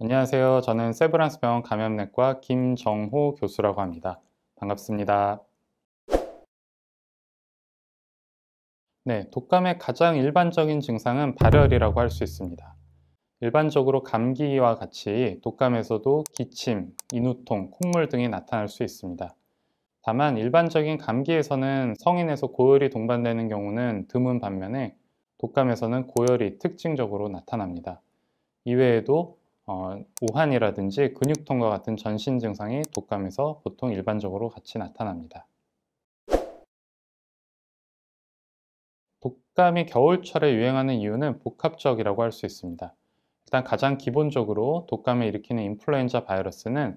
안녕하세요. 저는 세브란스병원 감염내과 김정호 교수라고 합니다. 반갑습니다. 네, 독감의 가장 일반적인 증상은 발열이라고 할 수 있습니다. 일반적으로 감기와 같이 독감에서도 기침, 인후통, 콧물 등이 나타날 수 있습니다. 다만 일반적인 감기에서는 성인에서 고열이 동반되는 경우는 드문 반면에 독감에서는 고열이 특징적으로 나타납니다. 이외에도 오한이라든지 근육통과 같은 전신 증상이 독감에서 보통 일반적으로 같이 나타납니다. 독감이 겨울철에 유행하는 이유는 복합적이라고 할 수 있습니다. 일단 가장 기본적으로 독감을 일으키는 인플루엔자 바이러스는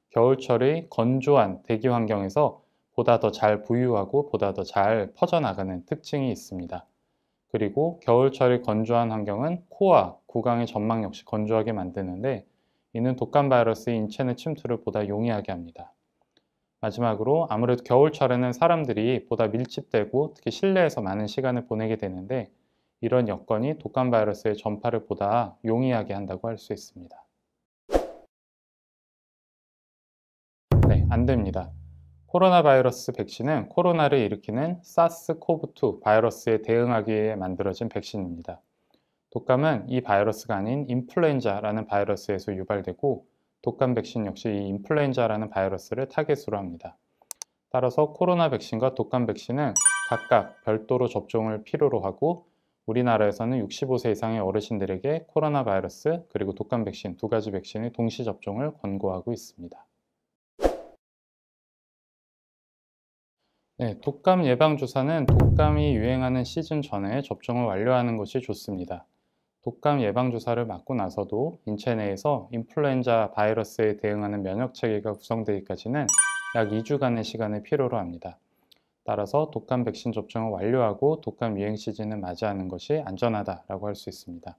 겨울철의 건조한 대기 환경에서 보다 더 잘 부유하고 보다 더 잘 퍼져나가는 특징이 있습니다. 그리고 겨울철의 건조한 환경은 코와 구강의 점막 역시 건조하게 만드는데, 이는 독감 바이러스의 인체 내 침투를 보다 용이하게 합니다. 마지막으로 아무래도 겨울철에는 사람들이 보다 밀집되고 특히 실내에서 많은 시간을 보내게 되는데, 이런 여건이 독감 바이러스의 전파를 보다 용이하게 한다고 할 수 있습니다. 네, 안 됩니다. 코로나 바이러스 백신은 코로나를 일으키는 사스코브2 바이러스에 대응하기 위해 만들어진 백신입니다. 독감은 이 바이러스가 아닌 인플루엔자라는 바이러스에서 유발되고, 독감 백신 역시 이 인플루엔자라는 바이러스를 타겟으로 합니다. 따라서 코로나 백신과 독감 백신은 각각 별도로 접종을 필요로 하고, 우리나라에서는 65세 이상의 어르신들에게 코로나 바이러스 그리고 독감 백신 두 가지 백신의 동시 접종을 권고하고 있습니다. 네, 독감 예방 주사는 독감이 유행하는 시즌 전에 접종을 완료하는 것이 좋습니다. 독감 예방주사를 맞고 나서도 인체 내에서 인플루엔자 바이러스에 대응하는 면역 체계가 구성되기까지는 약 2주간의 시간을 필요로 합니다. 따라서 독감 백신 접종을 완료하고 독감 유행 시즌을 맞이하는 것이 안전하다라고 할 수 있습니다.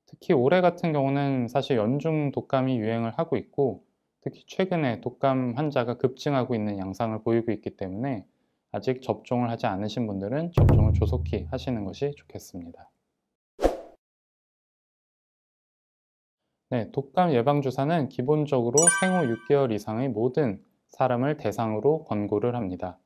특히 올해 같은 경우는 사실 연중 독감이 유행을 하고 있고, 특히 최근에 독감 환자가 급증하고 있는 양상을 보이고 있기 때문에 아직 접종을 하지 않으신 분들은 접종을 조속히 하시는 것이 좋겠습니다. 네, 독감 예방주사는 기본적으로 생후 6개월 이상의 모든 사람을 대상으로 권고를 합니다.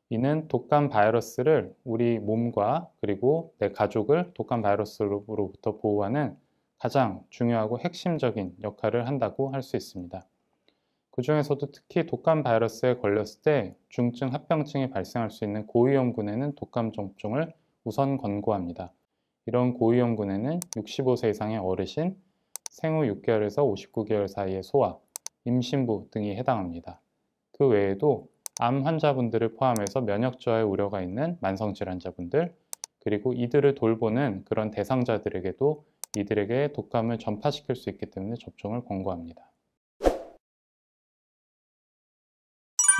이는 독감 바이러스를 우리 몸과 그리고 내 가족을 독감 바이러스로부터 보호하는 가장 중요하고 핵심적인 역할을 한다고 할 수 있습니다. 그 중에서도 특히 독감 바이러스에 걸렸을 때 중증 합병증이 발생할 수 있는 고위험군에는 독감 접종을 우선 권고합니다. 이런 고위험군에는 65세 이상의 어르신, 생후 6개월에서 59개월 사이의 소아, 임신부 등이 해당합니다. 그 외에도 암 환자분들을 포함해서 면역 저하의 우려가 있는 만성질환자분들, 그리고 이들을 돌보는 그런 대상자들에게도 이들에게 독감을 전파시킬 수 있기 때문에 접종을 권고합니다.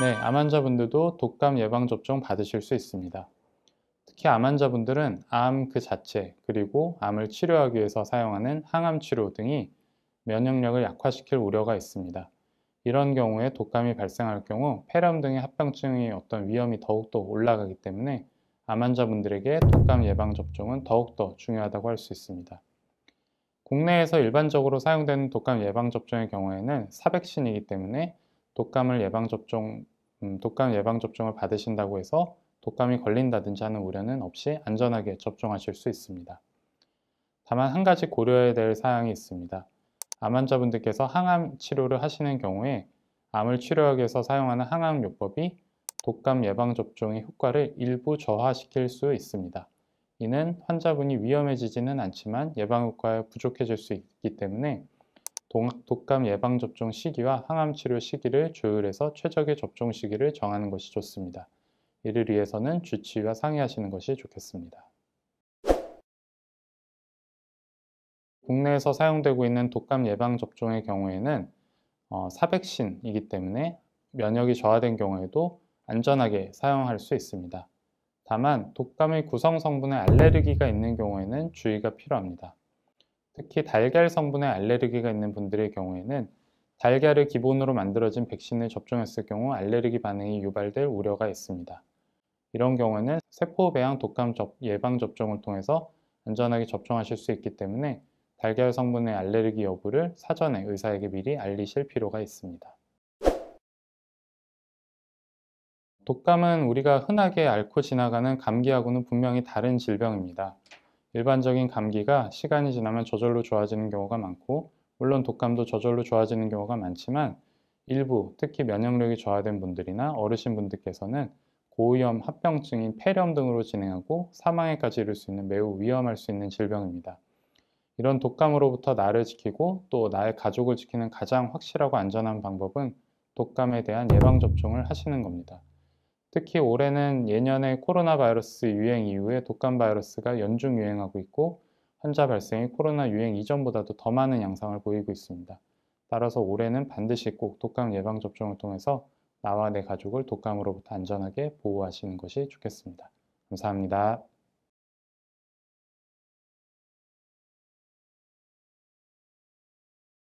네, 암 환자분들도 독감 예방접종 받으실 수 있습니다. 특히 암 환자분들은 암 그 자체, 그리고 암을 치료하기 위해서 사용하는 항암 치료 등이 면역력을 약화시킬 우려가 있습니다. 이런 경우에 독감이 발생할 경우 폐렴 등의 합병증의 어떤 위험이 더욱더 올라가기 때문에 암 환자분들에게 독감 예방접종은 더욱더 중요하다고 할 수 있습니다. 국내에서 일반적으로 사용되는 독감 예방접종의 경우에는 사백신이기 때문에 독감 예방접종을 받으신다고 해서 독감이 걸린다든지 하는 우려는 없이 안전하게 접종하실 수 있습니다. 다만 한 가지 고려해야 될 사항이 있습니다. 암 환자분들께서 항암 치료를 하시는 경우에 암을 치료하기 위해서 사용하는 항암요법이 독감 예방접종의 효과를 일부 저하시킬 수 있습니다. 이는 환자분이 위험해지지는 않지만 예방효과가 부족해질 수 있기 때문에 독감 예방접종 시기와 항암치료 시기를 조율해서 최적의 접종 시기를 정하는 것이 좋습니다. 이를 위해서는 주치의와 상의하시는 것이 좋겠습니다. 국내에서 사용되고 있는 독감 예방접종의 경우에는 사백신이기 때문에 면역이 저하된 경우에도 안전하게 사용할 수 있습니다. 다만 독감의 구성 성분에 알레르기가 있는 경우에는 주의가 필요합니다. 특히 달걀 성분에 알레르기가 있는 분들의 경우에는 달걀을 기본으로 만들어진 백신을 접종했을 경우 알레르기 반응이 유발될 우려가 있습니다. 이런 경우에는 세포배양 독감 예방접종을 통해서 안전하게 접종하실 수 있기 때문에 달걀 성분의 알레르기 여부를 사전에 의사에게 미리 알리실 필요가 있습니다. 독감은 우리가 흔하게 앓고 지나가는 감기하고는 분명히 다른 질병입니다. 일반적인 감기가 시간이 지나면 저절로 좋아지는 경우가 많고, 물론 독감도 저절로 좋아지는 경우가 많지만 일부, 특히 면역력이 저하된 분들이나 어르신분들께서는 고위험 합병증인 폐렴 등으로 진행하고 사망에까지 이를 수 있는 매우 위험할 수 있는 질병입니다. 이런 독감으로부터 나를 지키고 또 나의 가족을 지키는 가장 확실하고 안전한 방법은 독감에 대한 예방접종을 하시는 겁니다. 특히 올해는 예년의 코로나 바이러스 유행 이후에 독감 바이러스가 연중 유행하고 있고, 환자 발생이 코로나 유행 이전보다도 더 많은 양상을 보이고 있습니다. 따라서 올해는 반드시 꼭 독감 예방접종을 통해서 나와 내 가족을 독감으로부터 안전하게 보호하시는 것이 좋겠습니다. 감사합니다.